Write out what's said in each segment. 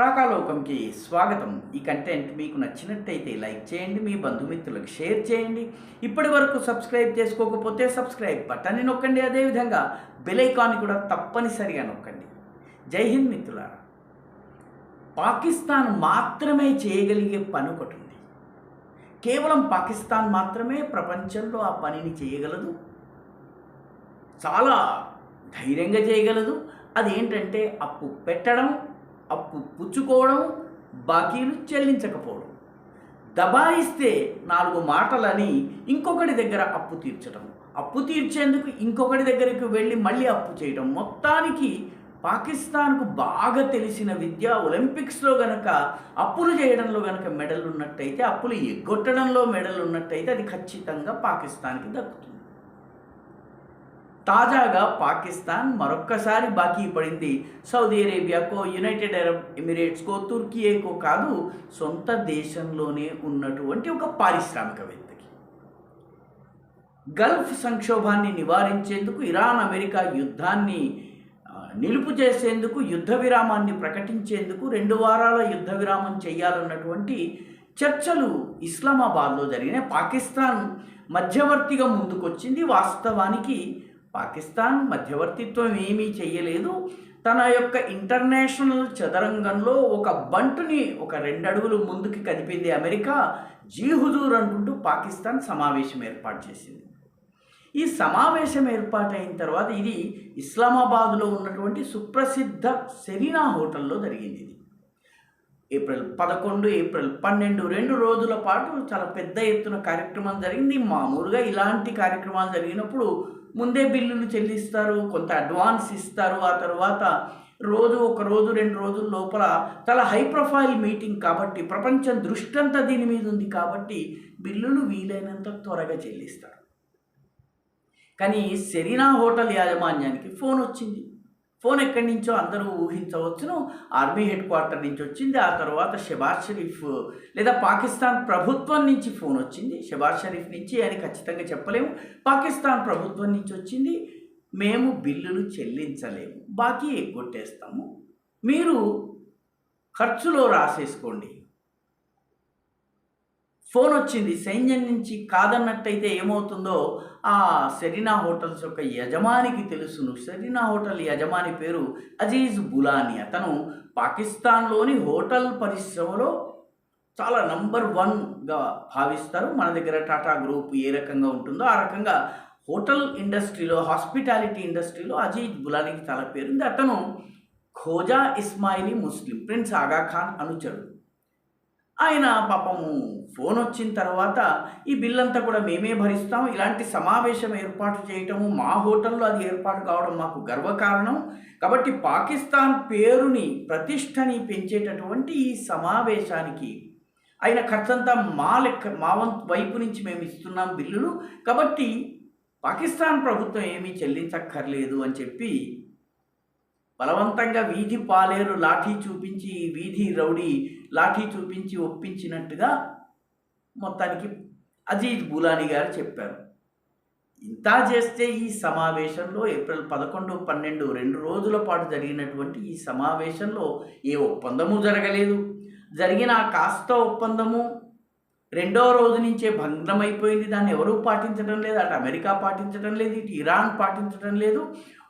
రాకాలోకంకి స్వాగతం. ఈ కంటెంట్ మీకు నచ్చినట్టయితే లైక్ చేయండి, మీ బంధుమిత్రులకు షేర్ చేయండి. ఇప్పటి వరకు సబ్స్క్రైబ్ చేసుకోకపోతే సబ్స్క్రైబ్ బటన్ని నొక్కండి. అదేవిధంగా బెల్ ఐకాన్ని కూడా తప్పనిసరిగా నొక్కండి. జై హింద్ మిత్రులారా. పాకిస్తాన్ మాత్రమే చేయగలిగే పని ఒకటి ఉంది. కేవలం పాకిస్తాన్ మాత్రమే ప్రపంచంలో ఆ పనిని చేయగలదు, చాలా ధైర్యంగా చేయగలదు. అదేంటంటే అప్పు పెట్టడం, అప్పు పుచ్చుకోవడం, బాకీలు చెల్లించకపోవడం. దబాయిస్తే 4 మాటలని ఇంకొకటి దగ్గర అప్పు తీర్చడం, అప్పు తీర్చేందుకు ఇంకొకటి దగ్గరికి వెళ్ళి మళ్ళీ అప్పు చేయడం. మొత్తానికి పాకిస్తాన్కు బాగా తెలిసిన విద్య. ఒలింపిక్స్లో గనక అప్పులు చేయడంలో గనక మెడల్ ఉన్నట్టయితే, అప్పులు ఎగ్గొట్టడంలో మెడల్ ఉన్నట్టయితే అది ఖచ్చితంగా పాకిస్తాన్కి దక్కుతుంది. తాజాగా పాకిస్తాన్ మరొక్కసారి బాకీ పడింది. సౌదీ అరేబియాకో, యునైటెడ్ అరబ్ ఎమిరేట్స్కో, తుర్కియేకో కాదు, సొంత దేశంలోనే ఉన్నటువంటి ఒక పారిశ్రామికవేత్తకి. గల్ఫ్ సంక్షోభాన్ని నివారించేందుకు, ఇరాన్ అమెరికా యుద్ధాన్ని నిలుపు చేసేందుకు, యుద్ధ విరామాన్ని ప్రకటించేందుకు 2 వారాల యుద్ధ విరామం చేయాలన్నటువంటి చర్చలు ఇస్లామాబాద్లో జరిగినాయి. పాకిస్తాన్ మధ్యవర్తిగా ముందుకొచ్చింది. వాస్తవానికి పాకిస్తాన్ మధ్యవర్తిత్వం ఏమీ చేయలేదు. తన యొక్క ఇంటర్నేషనల్ చదరంగంలో ఒక బంటుని ఒక 2 అడుగులు ముందుకు కదిపింది అమెరికా. జీ హుజూర్ అనుకుంటూ పాకిస్తాన్ సమావేశం ఏర్పాటు చేసింది. ఈ సమావేశం ఏర్పాటైన తర్వాత ఇది ఇస్లామాబాద్లో ఉన్నటువంటి సుప్రసిద్ధ సెరీనా హోటల్లో జరిగింది. ఇది ఏప్రిల్ 11, ఏప్రిల్ 12 2 రోజుల పాటు చాలా పెద్ద ఎత్తున కార్యక్రమం జరిగింది. మామూలుగా ఇలాంటి కార్యక్రమాలు జరిగినప్పుడు ముందే బిల్లులు చెల్లిస్తారు, కొంత అడ్వాన్స్ ఇస్తారు. ఆ తర్వాత ఒక రోజు 2 రోజుల లోపల చాలా హై ప్రొఫైల్ మీటింగ్ కాబట్టి, ప్రపంచం దృష్టి అంతా దీని మీద ఉంది కాబట్టి బిల్లులు వీలైనంత త్వరగా చెల్లిస్తారు. కానీ సెరీనా హోటల్ యాజమాన్యానికి ఫోన్ వచ్చింది. ఫోన్ ఎక్కడి నుంచో అందరూ ఊహించవచ్చును. ఆర్మీ హెడ్ క్వార్టర్ నుంచి వచ్చింది. ఆ తర్వాత షెబాజ్ షరీఫ్ లేదా పాకిస్తాన్ ప్రభుత్వం నుంచి ఫోన్ వచ్చింది. షెబాజ్ షరీఫ్ నుంచి అని ఖచ్చితంగా చెప్పలేము, పాకిస్తాన్ ప్రభుత్వం నుంచి వచ్చింది. మేము బిల్లులు చెల్లించలేము, బాకీ ఎగ్గొట్టేస్తాము, మీరు ఖర్చులో రాసేసుకోండి. ఫోన్ వచ్చింది సైన్యం నుంచి. కాదన్నట్టయితే ఏమవుతుందో ఆ సెరీనా హోటల్స్ యొక్క యజమానికి తెలుసును. సెరీనా హోటల్ యజమాని పేరు అజీజ్ బులాని. అతను పాకిస్తాన్లోని హోటల్ పరిశ్రమలో చాలా నంబర్ 1గా భావిస్తారు. మన దగ్గర టాటా గ్రూప్ ఏ రకంగా ఉంటుందో ఆ రకంగా హోటల్ ఇండస్ట్రీలో, హాస్పిటాలిటీ ఇండస్ట్రీలో అజీజ్ బులానికి చాలా పేరుంది. అతను ఖోజా ఇస్మాయిలీ ముస్లిం, ప్రిన్స్ ఆగా ఖాన్ అనుచరుడు. ఆయన పాపము ఫోన్ వచ్చిన తర్వాత ఈ బిల్లంతా కూడా మేమే భరిస్తాం, ఇలాంటి సమావేశం ఏర్పాటు చేయటము మా హోటల్లో అది ఏర్పాటు కావడం మాకు గర్వకారణం, కాబట్టి పాకిస్తాన్ పేరుని, ప్రతిష్టని పెంచేటటువంటి ఈ సమావేశానికి అయిన ఖర్చంతా మా వైపు నుంచి మేము ఇస్తున్నాం బిల్లులు, కాబట్టి పాకిస్తాన్ ప్రభుత్వం ఏమీ చెల్లించక్కర్లేదు అని చెప్పి బలవంతంగా వీధి పాలేరు లాఠీ చూపించి, వీధి రౌడీ లాఠీ చూపించి ఒప్పించినట్టుగా మొత్తానికి అజీజ్ బులాని గారు చెప్పారు. ఇంత చేస్తే ఈ సమావేశంలో ఏప్రిల్ 11, 12 2 రోజుల పాటు జరిగినటువంటి ఈ సమావేశంలో ఏ ఒప్పందము జరగలేదు. జరిగిన కాస్త ఒప్పందము 2వ రోజు నుంచే భగ్నమైపోయింది. దాన్ని ఎవరూ పాటించడం లేదు. అటు అమెరికా పాటించడం లేదు, ఇటు ఇరాన్ పాటించడం లేదు.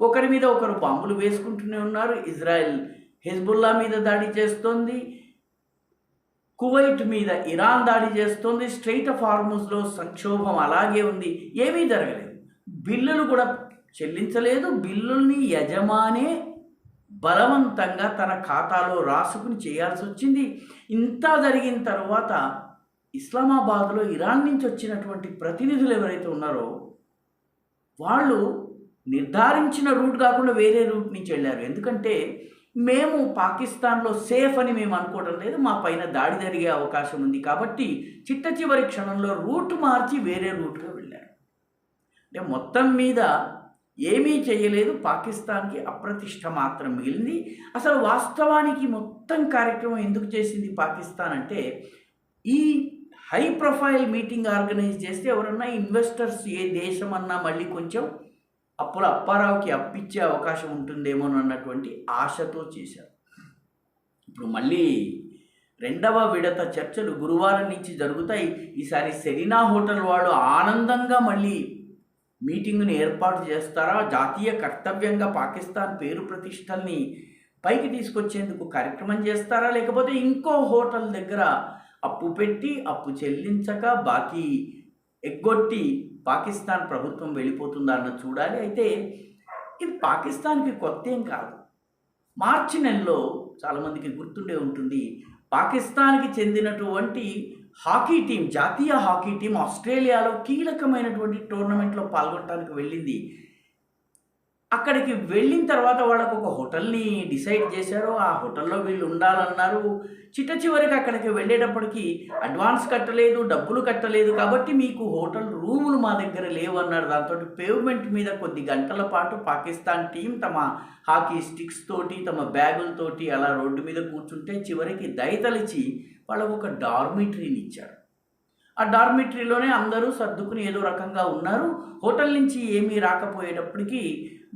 ఒకరి మీద ఒకరు బాంబులు వేసుకుంటూనే ఉన్నారు. ఇజ్రాయెల్ హెజ్బుల్లా మీద దాడి చేస్తోంది, కువైట్ మీద ఇరాన్ దాడి చేస్తోంది, స్ట్రెయిట్ ఆఫ్ హార్ముజ్లో సంక్షోభం అలాగే ఉంది. ఏమీ జరగలేదు. బిల్లులు కూడా చెల్లించలేదు. బిల్లుల్ని యజమానే బలవంతంగా తన ఖాతాలో రాసుకుని చేయాల్సి వచ్చింది. ఇంత జరిగిన తర్వాత ఇస్లామాబాద్లో ఇరాన్ నుంచి వచ్చినటువంటి ప్రతినిధులు ఎవరైతే ఉన్నారో వాళ్ళు నిర్ధారించిన రూట్ కాకుండా వేరే రూట్ నుంచి వెళ్ళారు. ఎందుకంటే మేము పాకిస్తాన్లో సేఫ్ అని మేము అనుకోవడం లేదు, మా పైన దాడి జరిగే అవకాశం ఉంది కాబట్టి చిట్ట చివరి క్షణంలో రూట్ మార్చి వేరే రూట్గా వెళ్ళారు. అంటే మొత్తం మీద ఏమీ చేయలేదు. పాకిస్తాన్కి అప్రతిష్ట మాత్రం మిగిలింది. అసలు వాస్తవానికి మొత్తం కార్యక్రమం ఎందుకు చేసింది పాకిస్తాన్ అంటే, ఈ హై ప్రొఫైల్ మీటింగ్ ఆర్గనైజ్ చేస్తే ఎవరన్నా ఇన్వెస్టర్స్ ఏ దేశం అన్నా మళ్ళీ కొంచెం అప్పుల అప్పారావుకి అప్పిచ్చే అవకాశం ఉంటుందేమో అన్నటువంటి ఆశతో చేశారు. ఇప్పుడు మళ్ళీ రెండవ విడత చర్చలు గురువారం నుంచి జరుగుతాయి. ఈసారి సెరీనా హోటల్ వాళ్ళు ఆనందంగా మళ్ళీ మీటింగ్ను ఏర్పాటు చేస్తారా? జాతీయ కర్తవ్యంగా పాకిస్తాన్ పేరు ప్రతిష్టల్ని పైకి తీసుకొచ్చేందుకు కార్యక్రమం చేస్తారా? లేకపోతే ఇంకో హోటల్ దగ్గర అప్పు పెట్టి అప్పు చెల్లించక బాకీ ఎగ్గొట్టి పాకిస్తాన్ ప్రభుత్వం వెళ్ళిపోతుందా అన్న చూడాలి. అయితే ఇది పాకిస్తాన్కి కొత్త ఏం కాదు. మార్చి నెలలో చాలామందికి గుర్తుండే ఉంటుంది, పాకిస్తాన్కి చెందినటువంటి హాకీ టీం, జాతీయ హాకీ టీం ఆస్ట్రేలియాలో కీలకమైనటువంటి టోర్నమెంట్లో పాల్గొనడానికి వెళ్ళింది. అక్కడికి వెళ్ళిన తర్వాత వాళ్ళకు ఒక హోటల్ని డిసైడ్ చేశారు. ఆ హోటల్లో వీళ్ళు ఉండాలన్నారు. చివరికి అక్కడికి వెళ్ళేటప్పటికి అడ్వాన్స్ కట్టలేదు, డబ్బులు కట్టలేదు, కాబట్టి మీకు హోటల్ రూములు మా దగ్గర లేవు అన్నారు. దాంతో పేవ్మెంట్ మీద కొద్ది గంటల పాటు పాకిస్తాన్ టీం తమ హాకీ స్టిక్స్ తోటి, తమ బ్యాగులతోటి అలా రోడ్డు మీద కూర్చుంటే చివరికి దయతలిచి వాళ్ళకు ఒక డార్మిటరీని ఇచ్చారు. ఆ డార్మిటరీలోనే అందరూ సర్దుకుని ఏదో రకంగా ఉన్నారు. హోటల్ నుంచి ఏమీ రాకపోయేటప్పటికి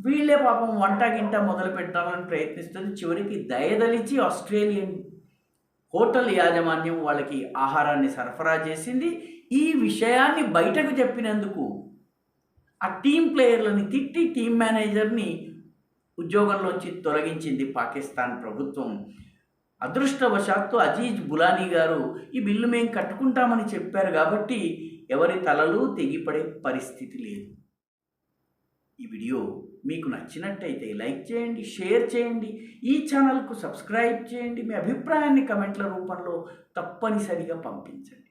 వీళ్ళే పాపం వంట గింట మొదలు పెట్టాలని ప్రయత్నిస్తుంది. చివరికి దయదలిచి ఆస్ట్రేలియన్ హోటల్ యాజమాన్యం వాళ్ళకి ఆహారాన్ని సరఫరా చేసింది. ఈ విషయాన్ని బయటకు చెప్పినందుకు ఆ టీం ప్లేయర్లని తిట్టి టీం మేనేజర్ని ఉద్యోగంలోంచి తొలగించింది పాకిస్తాన్ ప్రభుత్వం. అదృష్టవశాత్తు అజీజ్ బులానీ గారు ఈ బిల్లు మేము కట్టుకుంటామని చెప్పారు కాబట్టి ఎవరి తలలు తెగిపడే పరిస్థితి లేదు. ఈ వీడియో మీకు నచ్చినట్టయితే లైక్ చేయండి, షేర్ చేయండి, ఈ ఛానల్కు సబ్స్క్రైబ్ చేయండి. మీ అభిప్రాయాన్ని కమెంట్ల రూపంలో తప్పనిసరిగా పంపించండి.